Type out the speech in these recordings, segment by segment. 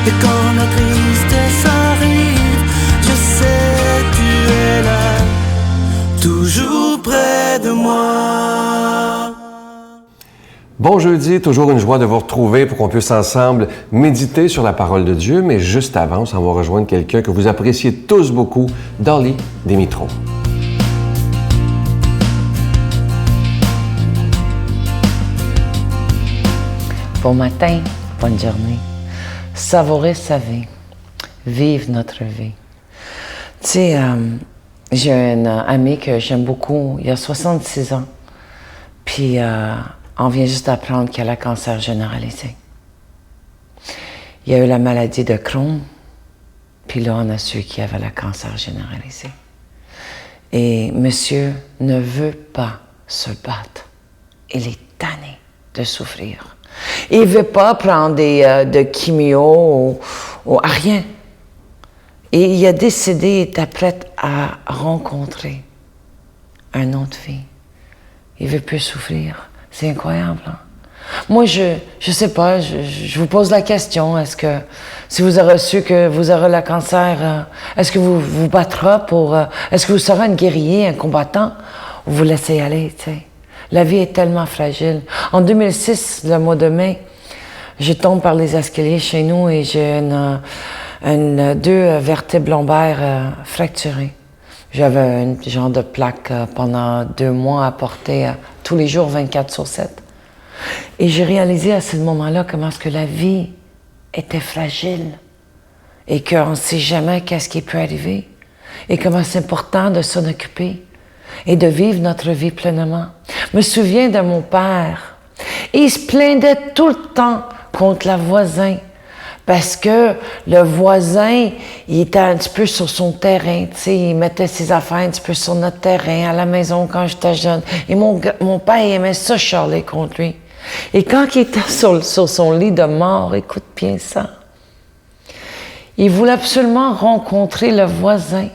Et quand la tristesse arrive, je sais tu es là, toujours près de moi. Bon jeudi, toujours une joie de vous retrouver pour qu'on puisse ensemble méditer sur la parole de Dieu, mais juste avant, on va rejoindre quelqu'un que vous appréciez tous beaucoup, Dolly Dimitro. Bon matin, bonne journée. Savourer sa vie, vivre notre vie. Tu sais, j'ai un ami que j'aime beaucoup, il a 66 ans, puis on vient juste d'apprendre qu'il a le cancer généralisé. Il a eu la maladie de Crohn, puis là, on a su qu'il avait le cancer généralisé. Et monsieur ne veut pas se battre. Il est tanné de souffrir. Il ne veut pas prendre de chimio ou rien. Et il a décidé, il était prêt à rencontrer une autre vie. Il ne veut plus souffrir. C'est incroyable. Hein? Moi, je sais pas, je vous pose la question, est-ce que, si vous aurez su que vous aurez le cancer, est-ce que vous vous battrez pour, est-ce que vous serez un guerrier, un combattant, ou vous laissez aller, tu sais? La vie est tellement fragile. En 2006, le mois de mai, je tombe par les escaliers chez nous et j'ai deux vertèbres lombaires fracturées. J'avais un genre de plaque pendant 2 mois à porter tous les jours, 24/7. Et j'ai réalisé à ce moment-là comment est-ce que la vie était fragile et qu'on ne sait jamais qu'est-ce qui peut arriver et comment c'est important de s'en occuper et de vivre notre vie pleinement. Je me souviens de mon père. Il se plaignait tout le temps contre le voisin parce que le voisin, il était un petit peu sur son terrain, tu sais, il mettait ses affaires un petit peu sur notre terrain à la maison quand j'étais jeune. Et mon père il aimait ça charler contre lui. Et quand il était sur son lit de mort, écoute bien ça, il voulait absolument rencontrer le voisin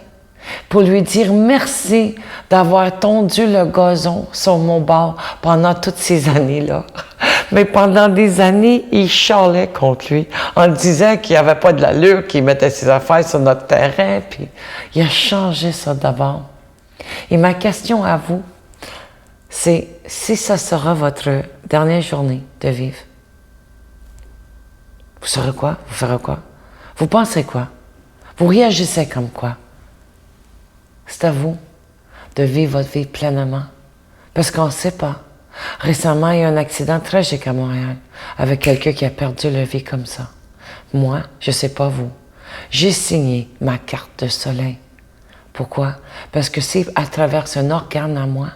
pour lui dire merci d'avoir tondu le gazon sur mon bord pendant toutes ces années-là. Mais pendant des années, il chialait contre lui en disant qu'il n'y avait pas de l'allure, qu'il mettait ses affaires sur notre terrain, puis il a changé ça d'abord. Et ma question à vous, c'est si ça sera votre dernière journée de vivre, vous saurez quoi? Vous ferez quoi? Vous penserez quoi? Vous réagissez comme quoi? C'est à vous de vivre votre vie pleinement. Parce qu'on ne sait pas. Récemment, il y a eu un accident tragique à Montréal avec quelqu'un qui a perdu la vie comme ça. Moi, je ne sais pas vous, j'ai signé ma carte de soleil. Pourquoi? Parce que si à travers un organe à moi,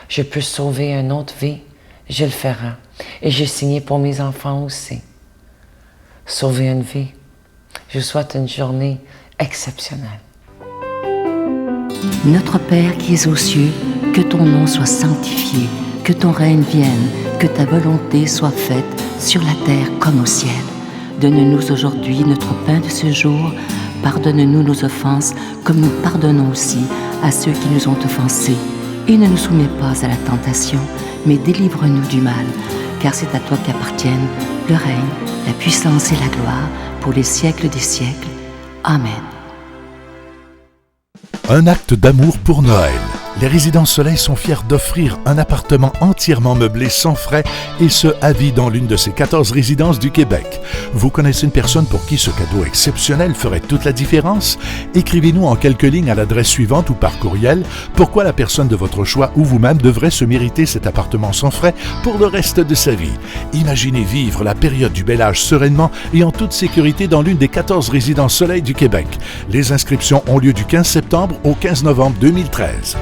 je peux sauver une autre vie, je le ferai. Et j'ai signé pour mes enfants aussi. Sauver une vie. Je vous souhaite une journée exceptionnelle. Notre Père qui es aux cieux, que ton nom soit sanctifié, que ton règne vienne, que ta volonté soit faite sur la terre comme au ciel. Donne-nous aujourd'hui notre pain de ce jour. Pardonne-nous nos offenses, comme nous pardonnons aussi à ceux qui nous ont offensés. Et ne nous soumets pas à la tentation, mais délivre-nous du mal, car c'est à toi qu'appartiennent le règne, la puissance et la gloire pour les siècles des siècles. Amen. Un acte d'amour pour Noël. Les Résidences Soleil sont fiers d'offrir un appartement entièrement meublé sans frais et ce, à vie dans l'une de ces 14 résidences du Québec. Vous connaissez une personne pour qui ce cadeau exceptionnel ferait toute la différence? Écrivez-nous en quelques lignes à l'adresse suivante ou par courriel pourquoi la personne de votre choix ou vous-même devrait se mériter cet appartement sans frais pour le reste de sa vie. Imaginez vivre la période du bel âge sereinement et en toute sécurité dans l'une des 14 Résidences Soleil du Québec. Les inscriptions ont lieu du 15 septembre au 15 novembre 2013.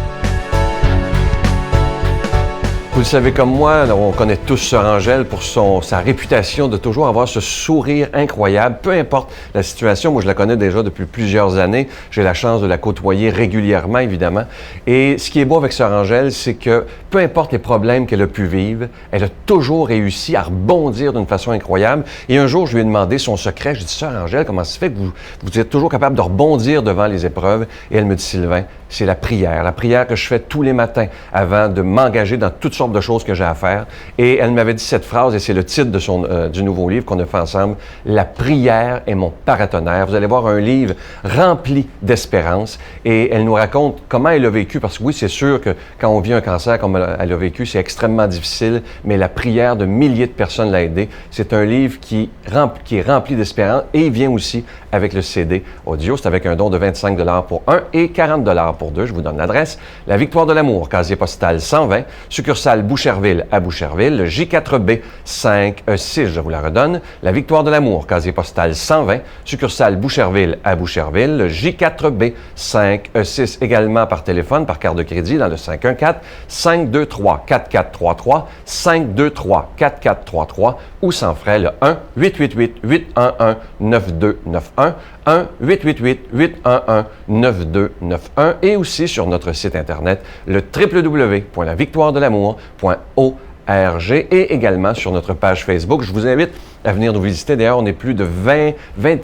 Vous le savez comme moi, on connaît tous Sœur Angèle pour sa réputation de toujours avoir ce sourire incroyable, peu importe la situation. Moi, je la connais déjà depuis plusieurs années. J'ai la chance de la côtoyer régulièrement, évidemment. Et ce qui est beau avec Sœur Angèle, c'est que peu importe les problèmes qu'elle a pu vivre, elle a toujours réussi à rebondir d'une façon incroyable. Et un jour, je lui ai demandé son secret. J'ai dit, Sœur Angèle, comment ça se fait que vous êtes toujours capable de rebondir devant les épreuves? Et elle me dit, Sylvain, c'est la prière. La prière que je fais tous les matins avant de m'engager dans toutes sortes de choses que j'ai à faire. Et elle m'avait dit cette phrase, et c'est le titre de du nouveau livre qu'on a fait ensemble, « La prière est mon paratonnerre ». Vous allez voir un livre rempli d'espérance. Et elle nous raconte comment elle a vécu, parce que oui, c'est sûr que quand on vit un cancer comme elle a vécu, c'est extrêmement difficile, mais la prière de milliers de personnes l'a aidée. C'est un livre qui est rempli d'espérance et il vient aussi avec le CD audio. C'est avec un don de 25 $ pour un et 40 $ pour deux. Je vous donne l'adresse. La Victoire de l'amour, casier postal 120, succursale Boucherville à Boucherville, le J4B 5E6, je vous la redonne. La Victoire de l'amour, casier postal 120, succursale Boucherville à Boucherville, le J4B 5E6, également par téléphone, par carte de crédit dans le 514-523-4433, 523-4433 ou sans frais le 1-888-811-9291, 1-888-811-9291 et aussi sur notre site Internet, le www.lavictoiredelamour.org et également sur notre page Facebook. Je vous invite à venir nous visiter. D'ailleurs, on est plus de 20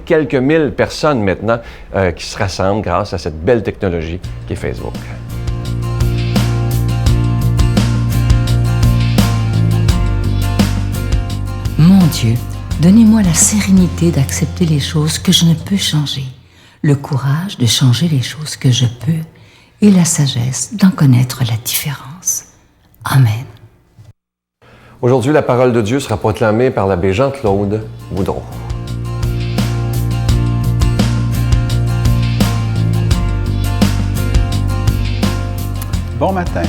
quelques mille personnes maintenant qui se rassemblent grâce à cette belle technologie qui est Facebook. Mon Dieu, donnez-moi la sérénité d'accepter les choses que je ne peux changer, le courage de changer les choses que je peux et la sagesse d'en connaître la différence. Amen. Aujourd'hui, la parole de Dieu sera proclamée par l'abbé Jean-Claude Boudreau. Bon matin.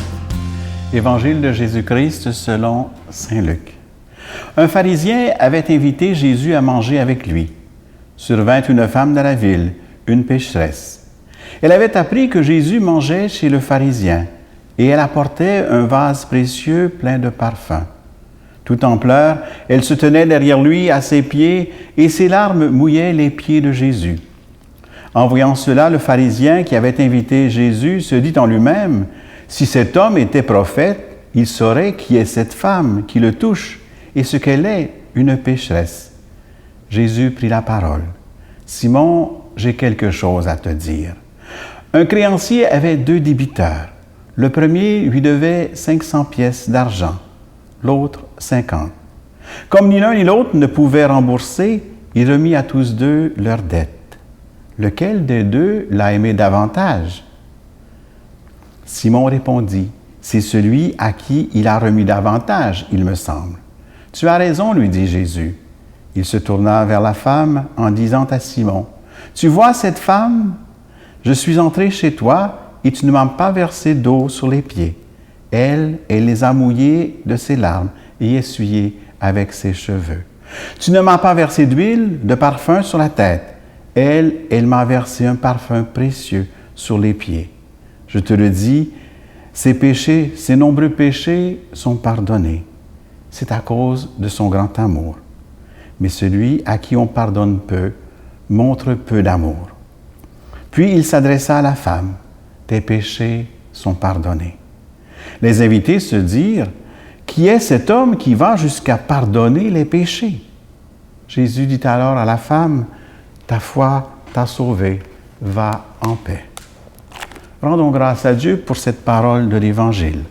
Évangile de Jésus-Christ selon saint Luc. Un pharisien avait invité Jésus à manger avec lui. Survint une femme de la ville, une pécheresse. Elle avait appris que Jésus mangeait chez le pharisien et elle apportait un vase précieux plein de parfums. Tout en pleurs, elle se tenait derrière lui à ses pieds et ses larmes mouillaient les pieds de Jésus. En voyant cela, le pharisien qui avait invité Jésus se dit en lui-même, « Si cet homme était prophète, il saurait qui est cette femme qui le touche et ce qu'elle est, une pécheresse. » Jésus prit la parole. « Simon, j'ai quelque chose à te dire. Un créancier avait 2 débiteurs. Le premier lui devait 500 pièces d'argent, l'autre 50. Comme ni l'un ni l'autre ne pouvaient rembourser, il remit à tous 2 leurs dettes. Lequel des 2 l'a aimé davantage? Simon répondit, « C'est celui à qui il a remis davantage, il me semble. » « Tu as raison, lui dit Jésus. Il se tourna vers la femme en disant à Simon, « Tu vois cette femme? Je suis entré chez toi et tu ne m'as pas versé d'eau sur les pieds. Elle les a mouillés de ses larmes et essuyés avec ses cheveux. Tu ne m'as pas versé d'huile, de parfum sur la tête. Elle m'a versé un parfum précieux sur les pieds. Je te le dis, ses péchés, ses nombreux péchés sont pardonnés. C'est à cause de son grand amour. Mais celui à qui on pardonne peu, montre peu d'amour. » Puis il s'adressa à la femme. « Tes péchés sont pardonnés. » Les invités se dirent, « Qui est cet homme qui va jusqu'à pardonner les péchés? » Jésus dit alors à la femme, « Ta foi t'a sauvée, va en paix. » Rendons grâce à Dieu pour cette parole de l'Évangile.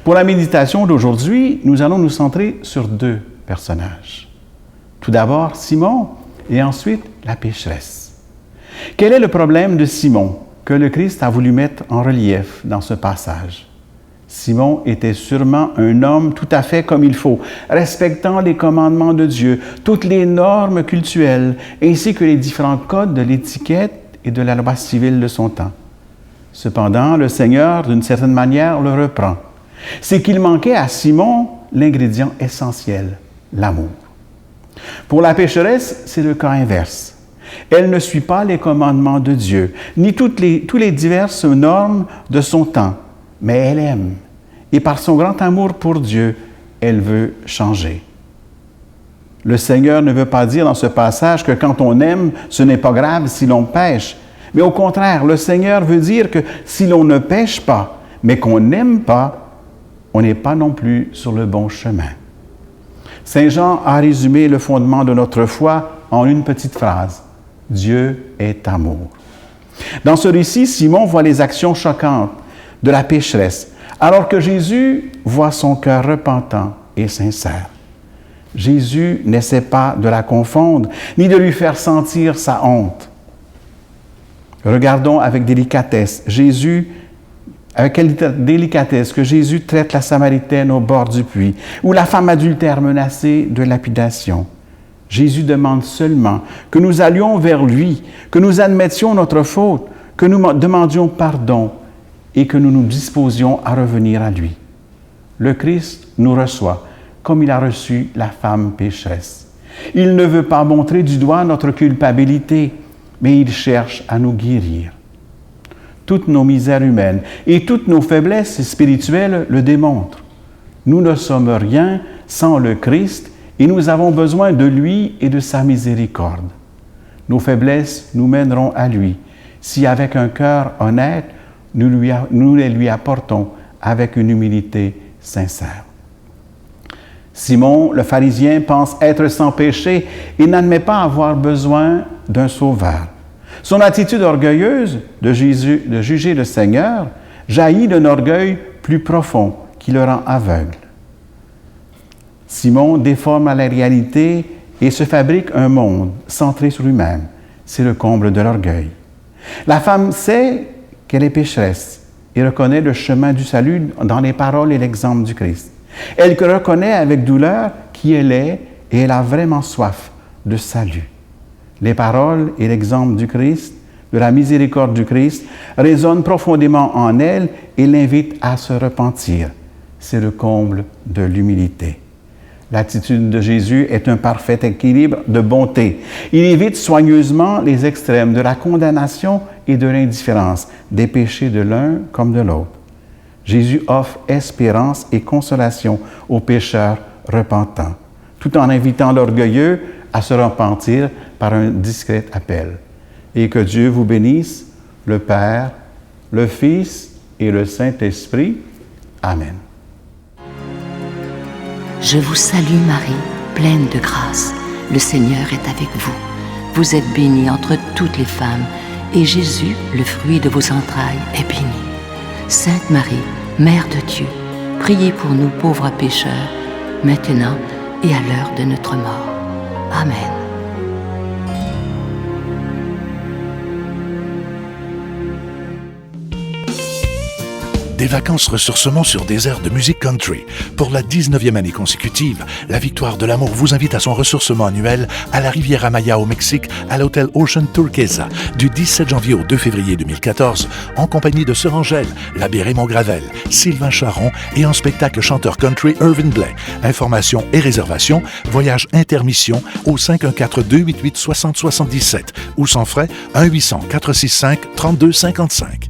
Pour la méditation d'aujourd'hui, nous allons nous centrer sur 2 personnages. Tout d'abord Simon et ensuite la pécheresse. Quel est le problème de Simon que le Christ a voulu mettre en relief dans ce passage? Simon était sûrement un homme tout à fait comme il faut, respectant les commandements de Dieu, toutes les normes cultuelles, ainsi que les différents codes de l'étiquette et de la loi civile de son temps. Cependant, le Seigneur, d'une certaine manière, le reprend. C'est qu'il manquait à Simon l'ingrédient essentiel, l'amour. Pour la pécheresse, c'est le cas inverse. Elle ne suit pas les commandements de Dieu, ni toutes les diverses normes de son temps, mais elle aime. Et par son grand amour pour Dieu, elle veut changer. Le Seigneur ne veut pas dire dans ce passage que quand on aime, ce n'est pas grave si l'on pêche. Mais au contraire, le Seigneur veut dire que si l'on ne pêche pas, mais qu'on n'aime pas, on n'est pas non plus sur le bon chemin. Saint Jean a résumé le fondement de notre foi en une petite phrase. Dieu est amour. Dans ce récit, Simon voit les actions choquantes de la pécheresse, alors que Jésus voit son cœur repentant et sincère. Jésus n'essaie pas de la confondre, ni de lui faire sentir sa honte. Regardons avec délicatesse quelle délicatesse que Jésus traite la Samaritaine au bord du puits, ou la femme adultère menacée de lapidation. Jésus demande seulement que nous allions vers lui, que nous admettions notre faute, que nous demandions pardon et que nous nous disposions à revenir à lui. Le Christ nous reçoit comme il a reçu la femme pécheresse. Il ne veut pas montrer du doigt notre culpabilité, mais il cherche à nous guérir. Toutes nos misères humaines et toutes nos faiblesses spirituelles le démontrent. Nous ne sommes rien sans le Christ et nous avons besoin de lui et de sa miséricorde. Nos faiblesses nous mèneront à lui si, avec un cœur honnête, nous les lui apportons avec une humilité sincère. Simon, le pharisien, pense être sans péché et n'admet pas avoir besoin d'un sauveur. Son attitude orgueilleuse de juger le Seigneur jaillit d'un orgueil plus profond qui le rend aveugle. Simon déforme la réalité et se fabrique un monde centré sur lui-même. C'est le comble de l'orgueil. La femme sait qu'elle est pécheresse et reconnaît le chemin du salut dans les paroles et l'exemple du Christ. Elle reconnaît avec douleur qui elle est et elle a vraiment soif de salut. Les paroles et l'exemple du Christ, de la miséricorde du Christ, résonnent profondément en elle et l'invitent à se repentir. C'est le comble de l'humilité. L'attitude de Jésus est un parfait équilibre de bonté. Il évite soigneusement les extrêmes de la condamnation et de l'indifférence, des péchés de l'un comme de l'autre. Jésus offre espérance et consolation aux pécheurs repentants, tout en invitant l'orgueilleux à se repentir par un discret appel. Et que Dieu vous bénisse, le Père, le Fils et le Saint-Esprit. Amen. Je vous salue Marie, pleine de grâce. Le Seigneur est avec vous. Vous êtes bénie entre toutes les femmes, et Jésus, le fruit de vos entrailles, est béni. Sainte Marie, Mère de Dieu, priez pour nous pauvres pécheurs, maintenant et à l'heure de notre mort. Amen. Des vacances ressourcement sur des airs de musique country. Pour la 19e année consécutive, la Victoire de l'amour vous invite à son ressourcement annuel à la Riviera Maya au Mexique, à l'hôtel Ocean Turquesa, du 17 janvier au 2 février 2014, en compagnie de Sœur Angèle, l'abbé Raymond Gravel, Sylvain Charon et en spectacle chanteur country Irvin Blais. Informations et réservations, voyage intermission au 514-288-6077 ou sans frais 1-800-465-3255.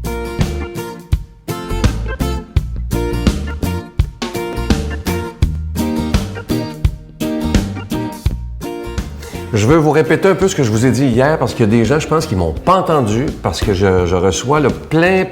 Je veux vous répéter un peu ce que je vous ai dit hier parce qu'il y a des gens, je pense, qui m'ont pas entendu parce que je reçois plein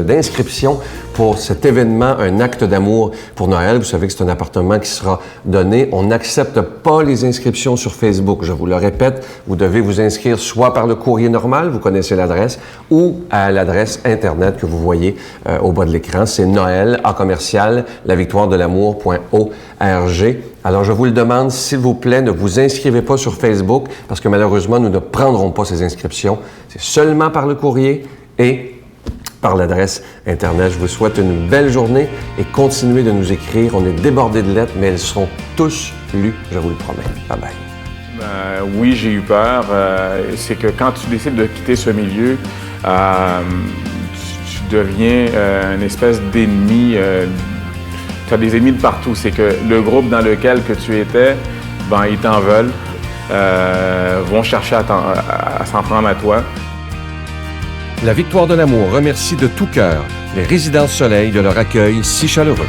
d'inscriptions pour cet événement, un acte d'amour pour Noël. Vous savez que c'est un appartement qui sera donné. On n'accepte pas les inscriptions sur Facebook. Je vous le répète, vous devez vous inscrire soit par le courrier normal, vous connaissez l'adresse, ou à l'adresse Internet que vous voyez au bas de l'écran. C'est noël@lavictoiredelamour.org. Alors, je vous le demande, s'il vous plaît, ne vous inscrivez pas sur Facebook parce que malheureusement, nous ne prendrons pas ces inscriptions. C'est seulement par le courrier et par l'adresse Internet. Je vous souhaite une belle journée et continuez de nous écrire. On est débordés de lettres, mais elles seront tous lues, je vous le promets. Bye-bye. Oui, j'ai eu peur. C'est que quand tu décides de quitter ce milieu, tu deviens une espèce d'ennemi. Tu as des ennemis de partout. C'est que le groupe dans lequel que tu étais, ils t'en veulent, vont chercher à s'en prendre à toi. La Victoire de l'amour remercie de tout cœur les Résidences Soleil de leur accueil si chaleureux.